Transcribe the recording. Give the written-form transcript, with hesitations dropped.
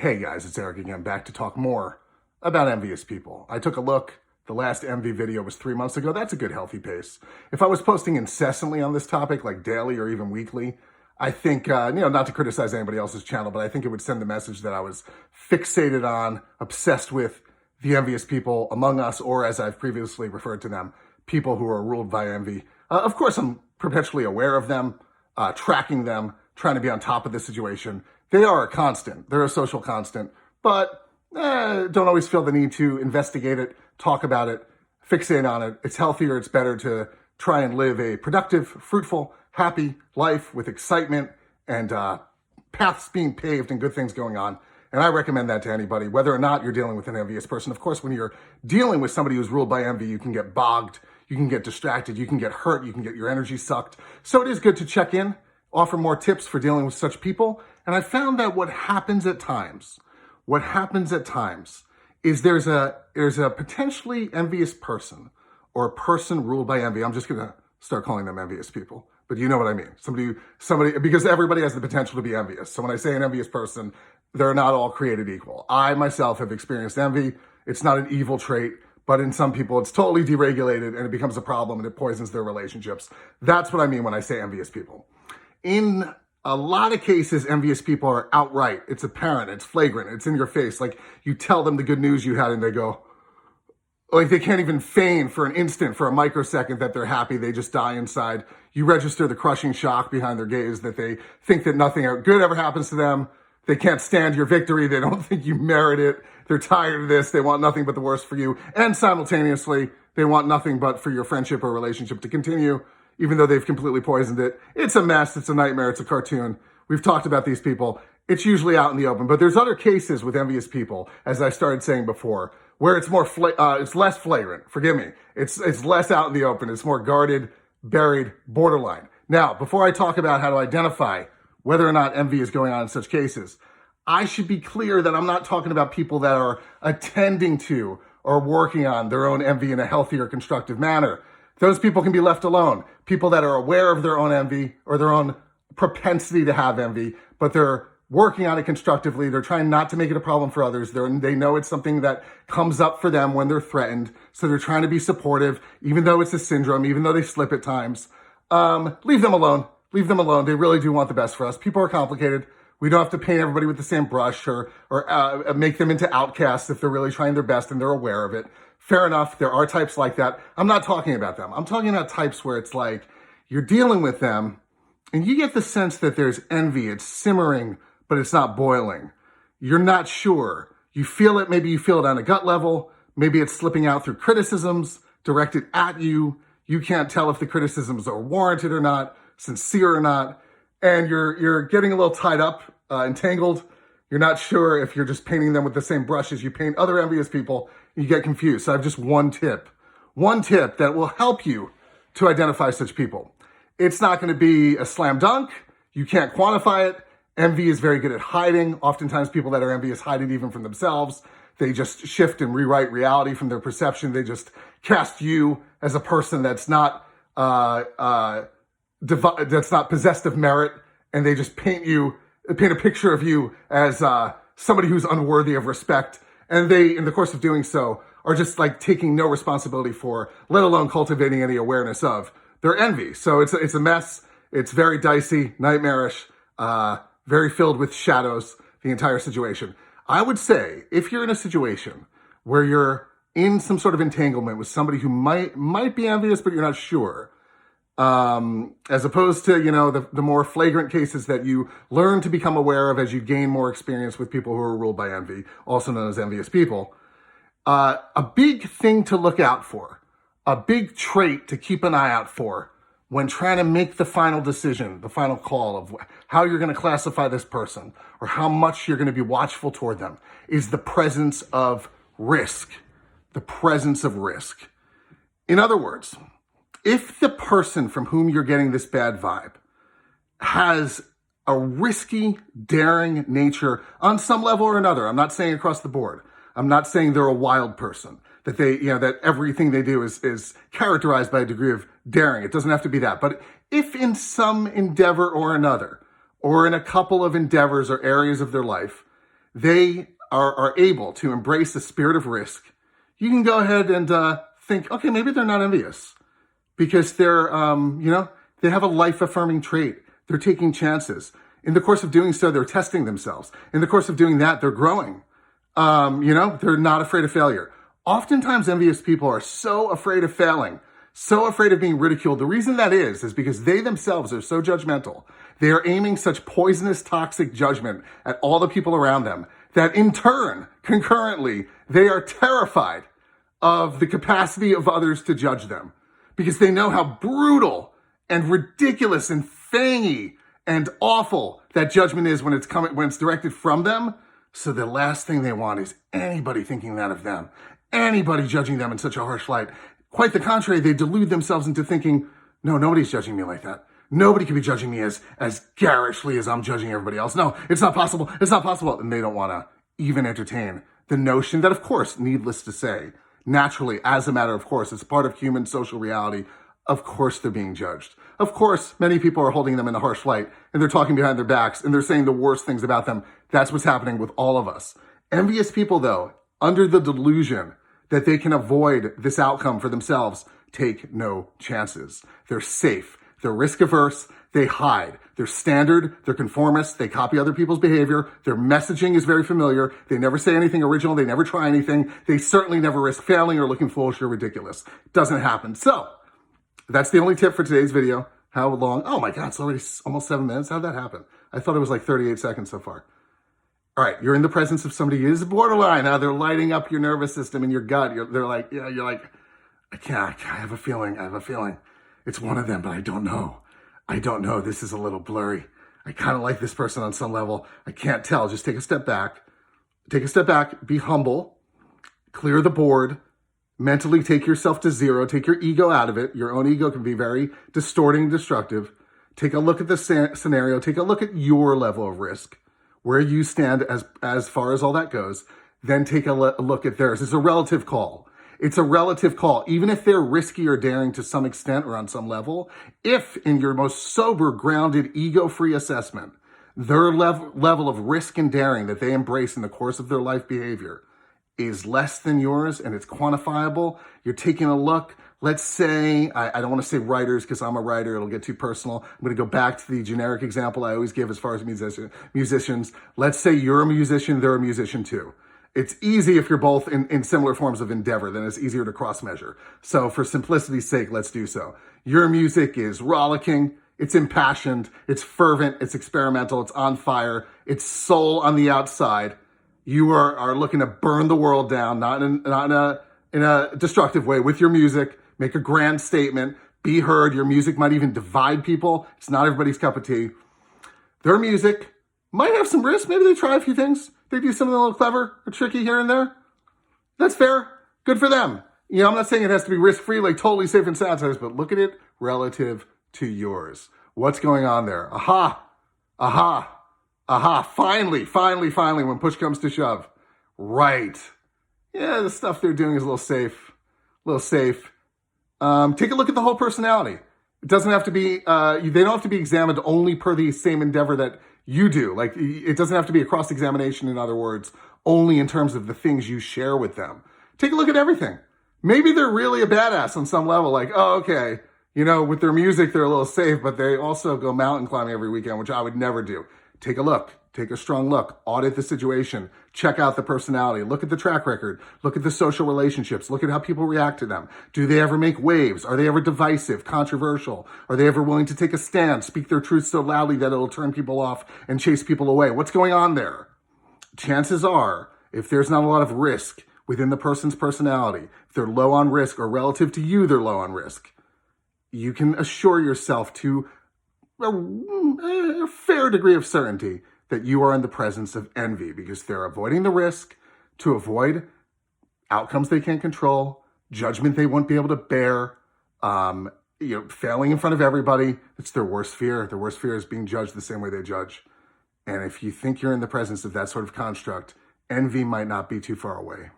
Hey guys, it's Eric again, back to talk more about envious people. I took a look. The last envy video was 3 months ago. That's a good, healthy pace. If I was posting incessantly on this topic, like daily or even weekly, I think, not to criticize anybody else's channel, but I think it would send the message that I was fixated on, obsessed with the envious people among us, or as I've previously referred to them, people who are ruled by envy. Of course, I'm perpetually aware of them, tracking them, trying to be on top of the situation. They are a constant. They're a social constant, but don't always feel the need to investigate it, talk about it, fixate on it. It's healthier. It's better to try and live a productive, fruitful, happy life with excitement and paths being paved and good things going on. And I recommend that to anybody, whether or not you're dealing with an envious person. Of course, when you're dealing with somebody who's ruled by envy, you can get bogged, you can get distracted, you can get hurt, you can get your energy sucked. So it is good to check in, offer more tips for dealing with such people. And I found that what happens at times is there's a potentially envious person or a person ruled by envy. I'm just going to start calling them envious people, but you know what I mean. Somebody, because everybody has the potential to be envious. So when I say an envious person, they're not all created equal. I myself have experienced envy. It's not an evil trait, but in some people it's totally deregulated and it becomes a problem and it poisons their relationships. That's what I mean when I say envious people. In a lot of cases, envious people are outright. It's apparent, it's flagrant, it's in your face. Like you tell them the good news you had and they go, like they can't even feign for an instant, for a microsecond that they're happy. They just die inside. You register the crushing shock behind their gaze that they think that nothing good ever happens to them. They can't stand your victory. They don't think you merit it. They're tired of this. They want nothing but the worst for you. And simultaneously, they want nothing but for your friendship or relationship to continue, even though they've completely poisoned it. It's a mess. It's a nightmare. It's a cartoon. We've talked about these people. It's usually out in the open. But there's other cases with envious people, as I started saying before, where it's more it's less flagrant. Forgive me. It's less out in the open. It's more guarded, buried, borderline. Now, before I talk about how to identify whether or not envy is going on in such cases, I should be clear that I'm not talking about people that are attending to or working on their own envy in a healthier, constructive manner. Those people can be left alone. People that are aware of their own envy or their own propensity to have envy, but they're working on it constructively. They're trying not to make it a problem for others. They know it's something that comes up for them when they're threatened. So they're trying to be supportive, even though it's a syndrome, even though they slip at times. Leave them alone. Leave them alone. They really do want the best for us. People are complicated. We don't have to paint everybody with the same brush or make them into outcasts if they're really trying their best and they're aware of it. Fair enough. There are types like that. I'm not talking about them. I'm talking about types where it's like you're dealing with them and you get the sense that there's envy. It's simmering, but it's not boiling. You're not sure. You feel it. Maybe you feel it on a gut level. Maybe it's slipping out through criticisms directed at you. You can't tell if the criticisms are warranted or not, sincere or not. And you're getting a little tied up, entangled. You're not sure if you're just painting them with the same brush as you paint other envious people. You get confused. So I have just one tip that will help you to identify such people. It's not going to be a slam dunk. You can't quantify it. Envy is very good at hiding. Oftentimes people that are envious hide it even from themselves. They just shift and rewrite reality from their perception. They just cast you as a person that's not possessed of merit, and they just paint a picture of you as somebody who's unworthy of respect. And they, in the course of doing so, are just like taking no responsibility for, let alone cultivating any awareness of their envy. So it's a mess. It's very dicey, nightmarish, very filled with shadows, the entire situation. I would say if you're in a situation where you're in some sort of entanglement with somebody who might be envious, but you're not sure, as opposed to, the more flagrant cases that you learn to become aware of as you gain more experience with people who are ruled by envy, also known as envious people, a big thing to look out for, a big trait to keep an eye out for when trying to make the final decision, the final call of how you're going to classify this person or how much you're going to be watchful toward them, is the presence of risk. The presence of risk. In other words, if the person from whom you're getting this bad vibe has a risky, daring nature on some level or another, I'm not saying across the board. I'm not saying they're a wild person, that that everything they do is characterized by a degree of daring. It doesn't have to be that. But if in some endeavor or another, or in a couple of endeavors or areas of their life, they are able to embrace the spirit of risk, you can go ahead and think, okay, maybe they're not envious because they're, they have a life-affirming trait. They're taking chances. In the course of doing so, they're testing themselves. In the course of doing that, they're growing. They're not afraid of failure. Oftentimes, envious people are so afraid of failing, so afraid of being ridiculed. The reason that is because they themselves are so judgmental. They are aiming such poisonous, toxic judgment at all the people around them that in turn, concurrently, they are terrified of the capacity of others to judge them because they know how brutal and ridiculous and fangy and awful that judgment is when it's directed from them. So the last thing they want is anybody thinking that of them, anybody judging them in such a harsh light. Quite the contrary, they delude themselves into thinking, no, nobody's judging me like that. Nobody can be judging me as garishly as I'm judging everybody else. No, it's not possible. It's not possible. And they don't want to even entertain the notion that, of course, needless to say, naturally, as a matter of course, it's part of human social reality. Of course, they're being judged. Of course, many people are holding them in a harsh light and they're talking behind their backs and they're saying the worst things about them. That's what's happening with all of us. Envious people, though, under the delusion that they can avoid this outcome for themselves, take no chances. They're safe. They're risk averse. They hide. They're standard. They're conformist. They copy other people's behavior. Their messaging is very familiar. They never say anything original. They never try anything. They certainly never risk failing or looking foolish or ridiculous. It doesn't happen. So that's the only tip for today's video. How long? Oh my God, it's already almost 7 minutes. How'd that happen? I thought it was like 38 seconds so far. All right, you're in the presence of somebody who is borderline. Now they're lighting up your nervous system and your gut. You're like, I have a feeling. It's one of them, but I don't know. This is a little blurry. I kind of like this person on some level. I can't tell. Just take a step back. Be humble. Clear the board. Mentally take yourself to zero. Take your ego out of it. Your own ego can be very distorting and destructive. Take a look at the scenario. Take a look at your level of risk, where you stand as far as all that goes. Then take a look at theirs. It's a relative call. It's a relative call. Even if they're risky or daring to some extent or on some level, if in your most sober, grounded, ego-free assessment, their level of risk and daring that they embrace in the course of their life behavior is less than yours and it's quantifiable, you're taking a look. Let's say, I don't want to say writers because I'm a writer, it'll get too personal. I'm going to go back to the generic example I always give as far as musicians. Let's say you're a musician, they're a musician too. It's easy if you're both in similar forms of endeavor, then it's easier to cross-measure. So for simplicity's sake, let's do so. Your music is rollicking, it's impassioned, it's fervent, it's experimental, it's on fire, it's soul on the outside. You are looking to burn the world down, not in a destructive way with your music. Make a grand statement, be heard. Your music might even divide people. It's not everybody's cup of tea. Their music might have some risk. Maybe they try a few things. They do something a little clever or tricky here and there. That's fair. Good for them. I'm not saying it has to be risk-free, like totally safe and sound, but look at it relative to yours. What's going on there? Aha. Finally, when push comes to shove. Right. Yeah, the stuff they're doing is a little safe. Take a look at the whole personality. It doesn't have to be, they don't have to be examined only per the same endeavor that you do. Like, it doesn't have to be a cross-examination, in other words, only in terms of the things you share with them. Take a look at everything. Maybe they're really a badass on some level, like, oh, okay, with their music, they're a little safe, but they also go mountain climbing every weekend, which I would never do. Take a look. Take a strong look. Audit the situation. Check out the personality. Look at the track record. Look at the social relationships. Look at how people react to them. Do they ever make waves? Are they ever divisive, controversial? Are they ever willing to take a stand, speak their truth so loudly that it'll turn people off and chase people away? What's going on there? Chances are, if there's not a lot of risk within the person's personality, if they're low on risk or relative to you, they're low on risk, you can assure yourself to a fair degree of certainty that you are in the presence of envy because they're avoiding the risk to avoid outcomes they can't control, judgment they won't be able to bear, failing in front of everybody. It's their worst fear. Their worst fear is being judged the same way they judge. And if you think you're in the presence of that sort of construct, envy might not be too far away.